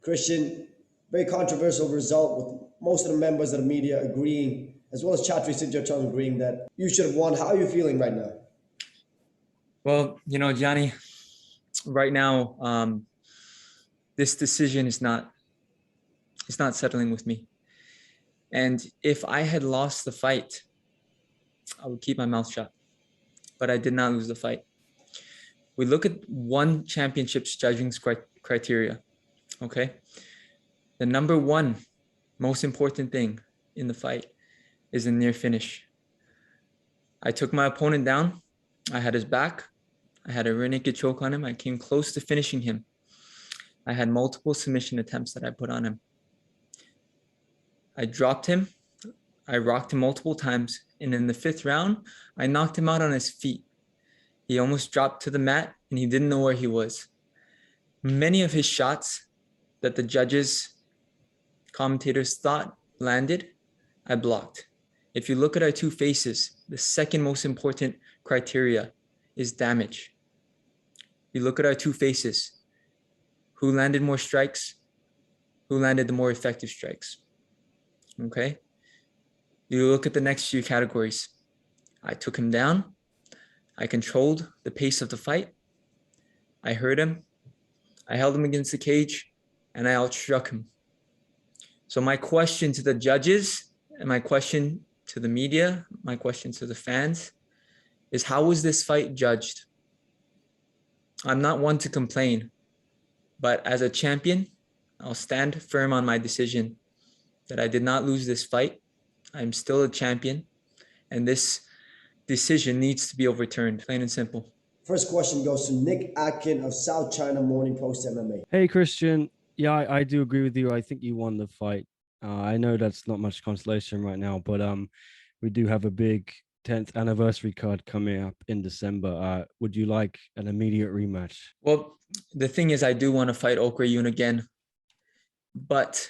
Christian, very controversial result with most of the members of the media agreeing, as well as Chatri Sinjachong agreeing that you should have won. How are you feeling right now? Well, Johnny, right now, this decision is not settling with me. And if I had lost the fight, I would keep my mouth shut. But I did not lose the fight. We look at one championship's judging criteria, okay? The number one most important thing in the fight is the near finish. I took my opponent down. I had his back. I had a rear naked choke on him. I came close to finishing him. I had multiple submission attempts that I put on him. I dropped him. I rocked him multiple times. And in the fifth round, I knocked him out on his feet. He almost dropped to the mat and he didn't know where he was. Many of his shots that the judges, commentators thought landed, I blocked. If you look at our two faces, the second most important criteria is damage. You look at our two faces, who landed more strikes, who landed the more effective strikes, okay? You look at the next few categories. I took him down. I controlled the pace of the fight. I hurt him. I held him against the cage and I outstruck him. So my question to the judges and my question to the media, my question to the fans is, how was this fight judged? I'm not one to complain, but as a champion, I'll stand firm on my decision that I did not lose this fight. I'm still a champion, and this decision needs to be overturned, plain and simple. First question goes to Nick Atkin of South China Morning Post MMA. Hey, Christian. Yeah, I do agree with you. I think you won the fight. I know that's not much consolation right now, but we do have a big 10th anniversary card coming up in December. Would you like an immediate rematch? Well, the thing is, I do want to fight Ok Rae Yoon again, but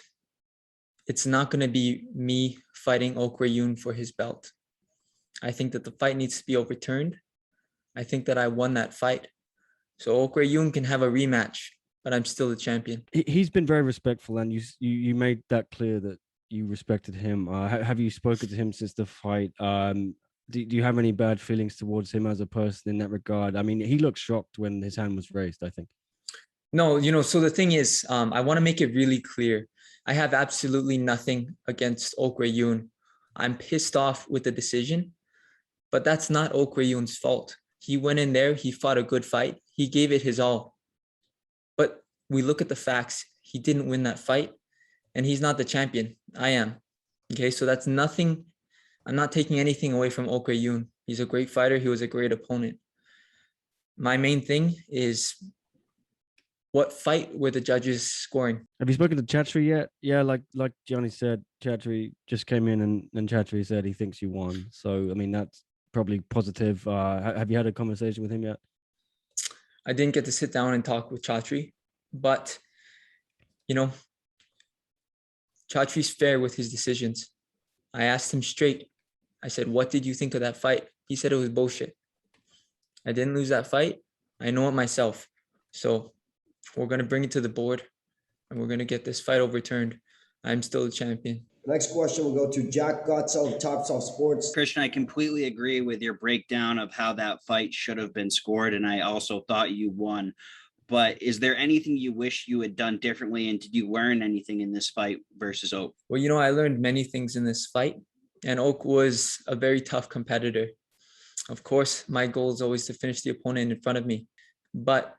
it's not going to be me fighting Ok Rae Yoon for his belt. I think that the fight needs to be overturned. I think that I won that fight. So Ok Rae Yoon can have a rematch, but I'm still the champion. He's been very respectful, and you made that clear that you respected him. Have you spoken to him since the fight? Do you have any bad feelings towards him as a person in that regard? I mean, he looked shocked when his hand was raised, I think. No, so the thing is, I want to make it really clear. I have absolutely nothing against Ok Rae Yoon. I'm pissed off with the decision, but that's not Ok Rae Yoon's fault. He went in there, he fought a good fight, he gave it his all. But we look at the facts, he didn't win that fight, and he's not the champion. I am. Okay, so that's nothing. I'm not taking anything away from Ok Rae Yoon. He's a great fighter, he was a great opponent. My main thing is, what fight were the judges scoring? Have you spoken to Chatri yet? Yeah, like Johnny said, Chatri just came in and Chatri said he thinks you won. So, I mean, that's probably positive. Have you had a conversation with him yet? I didn't get to sit down and talk with Chatri, but, Chatri's fair with his decisions. I asked him straight. I said, what did you think of that fight? He said it was bullshit. I didn't lose that fight. I know it myself. So we're going to bring it to the board and we're going to get this fight overturned. I'm still the champion. The next question will go to Jack Gotzo of Topsoft Sports. Christian, I completely agree with your breakdown of how that fight should have been scored, and I also thought you won. But is there anything you wish you had done differently, and did you learn anything in this fight versus Oak? Well, I learned many things in this fight, and Oak was a very tough competitor. Of course, my goal is always to finish the opponent in front of me. But,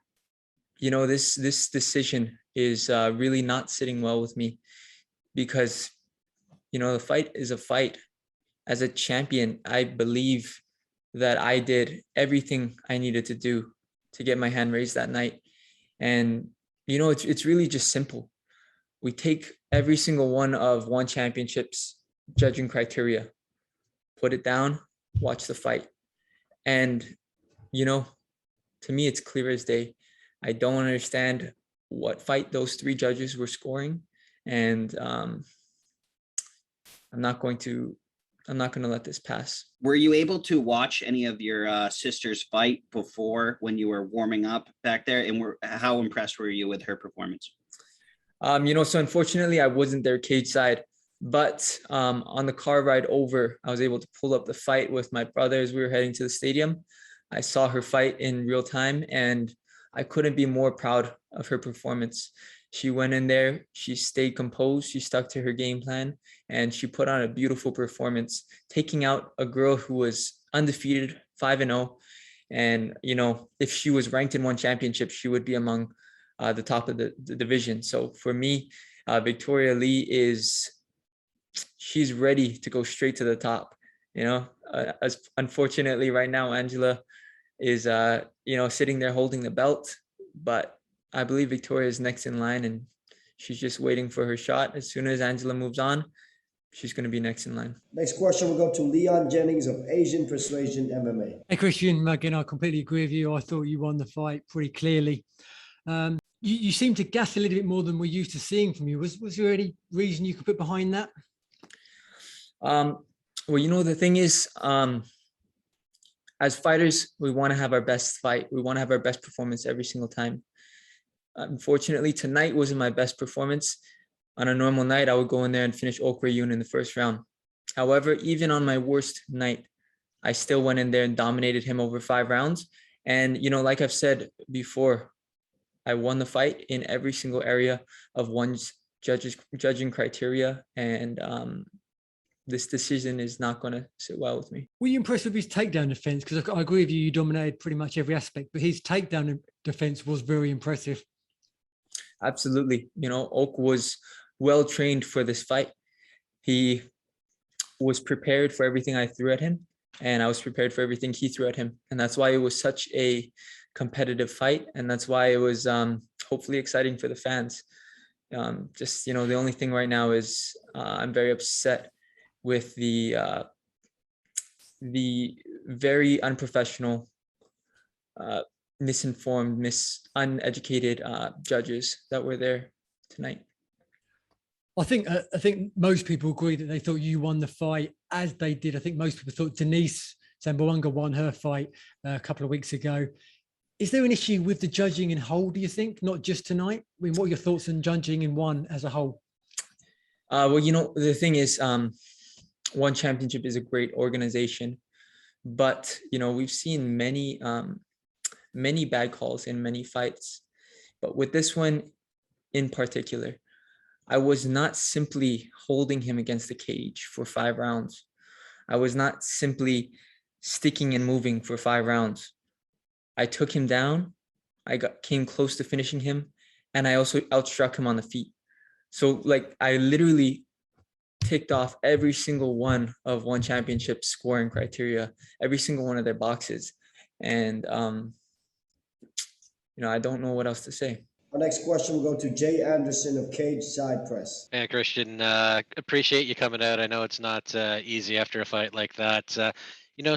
this decision is really not sitting well with me because, the fight is a fight. As a champion, I believe that I did everything I needed to do to get my hand raised that night. And, it's really just simple. We take every single one of one championship's judging criteria, put it down, watch the fight. And, to me, it's clear as day. I don't understand what fight those three judges were scoring. And I'm not going to let this pass. Were you able to watch any of your sister's fight before when you were warming up back there? And how impressed were you with her performance? So unfortunately, I wasn't there cage side, but on the car ride over, I was able to pull up the fight with my brother as we were heading to the stadium. I saw her fight in real time, and I couldn't be more proud of her performance. She went in there, she stayed composed, she stuck to her game plan, and she put on a beautiful performance, taking out a girl who was undefeated, 5-0. And, if she was ranked in one championship, she would be among the top of the division. So for me, Victoria Lee she's ready to go straight to the top. As unfortunately right now, Angela is, sitting there holding the belt, but I believe Victoria is next in line, and she's just waiting for her shot. As soon as Angela moves on, she's going to be next in line. Next question will go to Leon Jennings of Asian Persuasion MMA. Hey, Christian, again, I completely agree with you. I thought you won the fight pretty clearly. You seem to gas a little bit more than we're used to seeing from you. Was there any reason you could put behind that? Well, the thing is, as fighters, we want to have our best fight. We want to have our best performance every single time. Unfortunately, tonight wasn't my best performance. On a normal night, I would go in there and finish Ok Rae Yoon in the first round. However, even on my worst night, I still went in there and dominated him over 5 rounds. And, like I've said before, I won the fight in every single area of one's judging criteria. And this decision is not going to sit well with me. Were you impressed with his takedown defense? Because I agree with you, you dominated pretty much every aspect, but his takedown defense was very impressive. Absolutely. Ok was well trained for this fight. He was prepared for everything I threw at him, and I was prepared for everything he threw at him. And that's why it was such a competitive fight. And that's why it was hopefully exciting for the fans. The only thing right now is I'm very upset with the very unprofessional, misinformed, uneducated judges that were there tonight. I think most people agree that they thought you won the fight as they did. I think most people thought Denise Sambawanga won her fight a couple of weeks ago. Is there an issue with the judging in whole, do you think, not just tonight? I mean, what are your thoughts on judging in one as a whole? Well, the thing is, One Championship is a great organization, but we've seen many bad calls in many fights. But with this one in particular, I was not simply holding him against the cage for 5 rounds. I was not simply sticking and moving for 5 rounds. I took him down. Came close to finishing him, and I also outstruck him on the feet. So I literally ticked off every single one of One Championship scoring criteria, every single one of their boxes. And, I don't know what else to say. Our next question will go to Jay Anderson of Cage Side Press. Yeah, Christian, appreciate you coming out. I know it's not easy after a fight like that.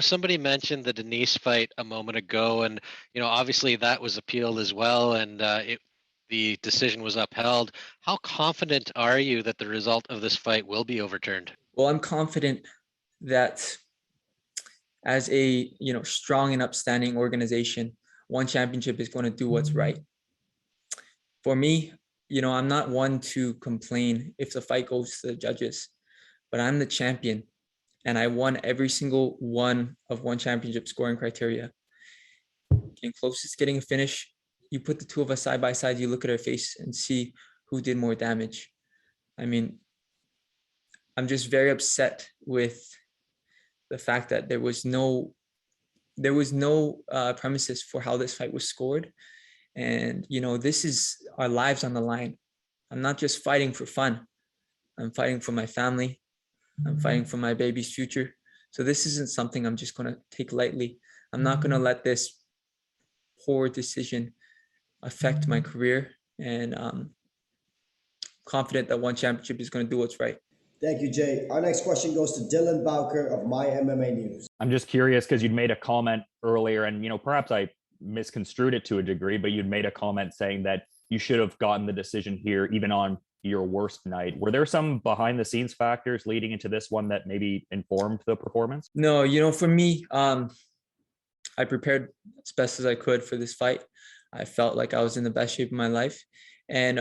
Somebody mentioned the Denise fight a moment ago, and, obviously that was appealed as well, and the decision was upheld. How confident are you that the result of this fight will be overturned? Well, I'm confident that as a, strong and upstanding organization, One Championship is going to do what's right. For me, I'm not one to complain if the fight goes to the judges, but I'm the champion, and I won every single one of One Championship scoring criteria. Getting closest, getting a finish. You put the two of us side by side, you look at our face and see who did more damage. I mean, I'm just very upset with the fact that there was no premises for how this fight was scored. And, this is our lives on the line. I'm not just fighting for fun. I'm fighting for my family. I'm fighting for my baby's future. So this isn't something I'm just going to take lightly. I'm not going to let this poor decision affect my career. And I'm confident that One Championship is going to do what's right. Thank you, Jay. Our next question goes to Dylan Bowker of My MMA News. I'm just curious because you'd made a comment earlier, and perhaps I misconstrued it to a degree, but you'd made a comment saying that you should have gotten the decision here even on your worst night. Were there some behind the scenes factors leading into this one that maybe informed the performance? No, for me, I prepared as best as I could for this fight. I felt like I was in the best shape of my life, And,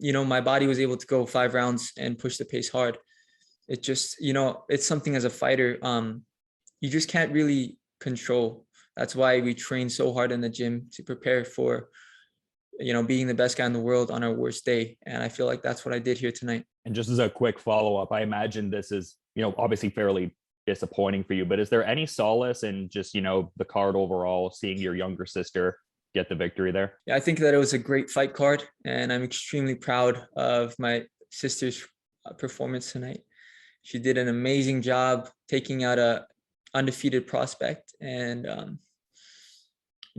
my body was able to go 5 rounds and push the pace hard. It just, it's something as a fighter, you just can't really control. That's why we train so hard in the gym to prepare for, being the best guy in the world on our worst day. And I feel like that's what I did here tonight. And just as a quick follow-up, I imagine this is, obviously fairly disappointing for you, but is there any solace in just, the card overall, seeing your younger sister get the victory there? Yeah, I think that it was a great fight card, and I'm extremely proud of my sister's performance tonight. She did an amazing job taking out a undefeated prospect, and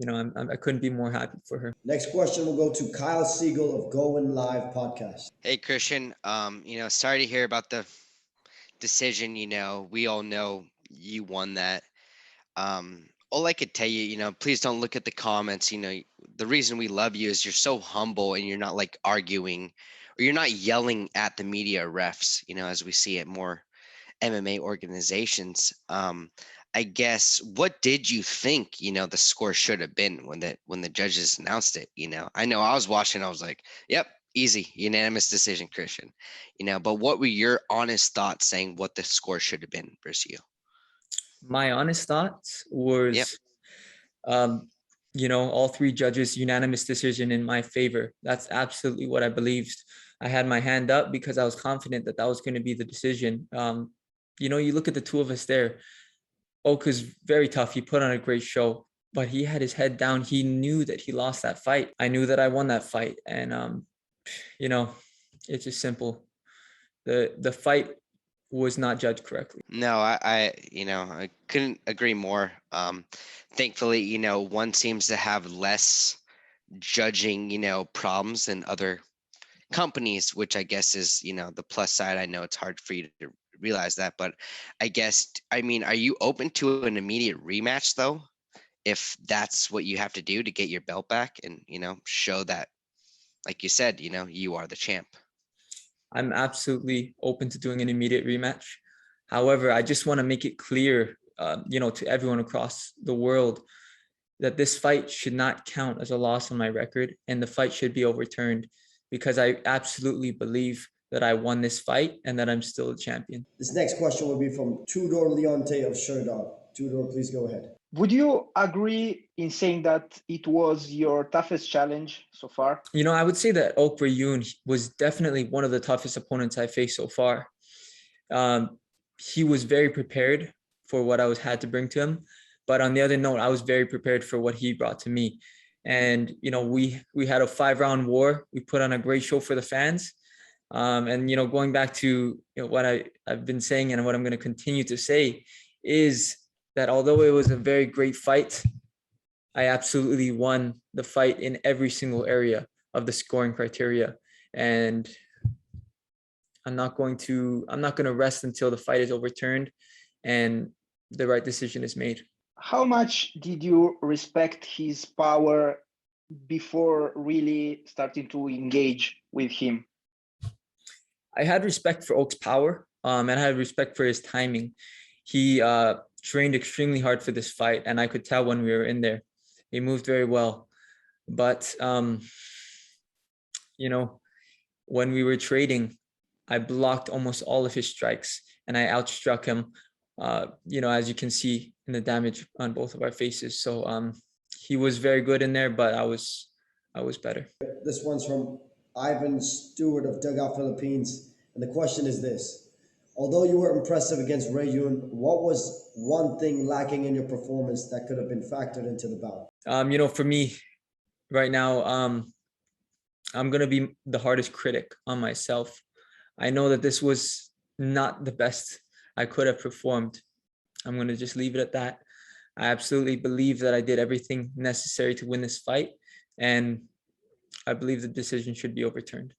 I couldn't be more happy for her. Next question will go to Kyle Siegel of Going Live Podcast. Hey Christian, sorry to hear about the decision. We all know you won that. All I could tell you, please don't look at the comments. The reason we love you is you're so humble and you're not like arguing or you're not yelling at the media refs, as we see at more MMA organizations. I guess, what did you think, the score should have been when the judges announced it? I know I was watching, I was like, yep, easy, unanimous decision, Christian. But what were your honest thoughts saying what the score should have been versus you? My honest thoughts was, all 3 judges unanimous decision in my favor. That's absolutely what I believed. I had my hand up because I was confident that was going to be the decision. You look at the 2 of us there. Oka's very tough. He put on a great show, but he had his head down. He knew that he lost that fight. I knew that I won that fight. And, it's just simple. The fight was not judged correctly. No, I couldn't agree more. Thankfully, one seems to have less judging, problems than other companies, which I guess is, the plus side. I know it's hard for you to realize that, but are you open to an immediate rematch though? If that's what you have to do to get your belt back and, show that, like you said, you are the champ. I'm absolutely open to doing an immediate rematch. However, I just want to make it clear, to everyone across the world that this fight should not count as a loss on my record and the fight should be overturned because I absolutely believe that I won this fight and that I'm still a champion. This next question will be from Tudor Leonte of Sherdog. Tudor, please go ahead. Would you agree in saying that it was your toughest challenge so far? I would say that Ok Rae Yoon was definitely one of the toughest opponents I faced so far. He was very prepared for what I had to bring to him. But on the other note, I was very prepared for what he brought to me. And, we had a 5-round war. We put on a great show for the fans. And, going back to what I've been saying and what I'm going to continue to say is that although it was a very great fight, I absolutely won the fight in every single area of the scoring criteria. And I'm not going to rest until the fight is overturned and the right decision is made. How much did you respect his power before really starting to engage with him? I had respect for Oak's power, and I had respect for his timing. He trained extremely hard for this fight, and I could tell when we were in there. He moved very well. But, when we were trading, I blocked almost all of his strikes, and I outstruck him, as you can see in the damage on both of our faces. So he was very good in there, but I was better. This one's from Ivan Stewart of Dugout Philippines. And the question is this. Although you were impressive against Rae Yoon, what was one thing lacking in your performance that could have been factored into the bout? For me right now, I'm going to be the hardest critic on myself. I know that this was not the best I could have performed. I'm going to just leave it at that. I absolutely believe that I did everything necessary to win this fight, and I believe the decision should be overturned.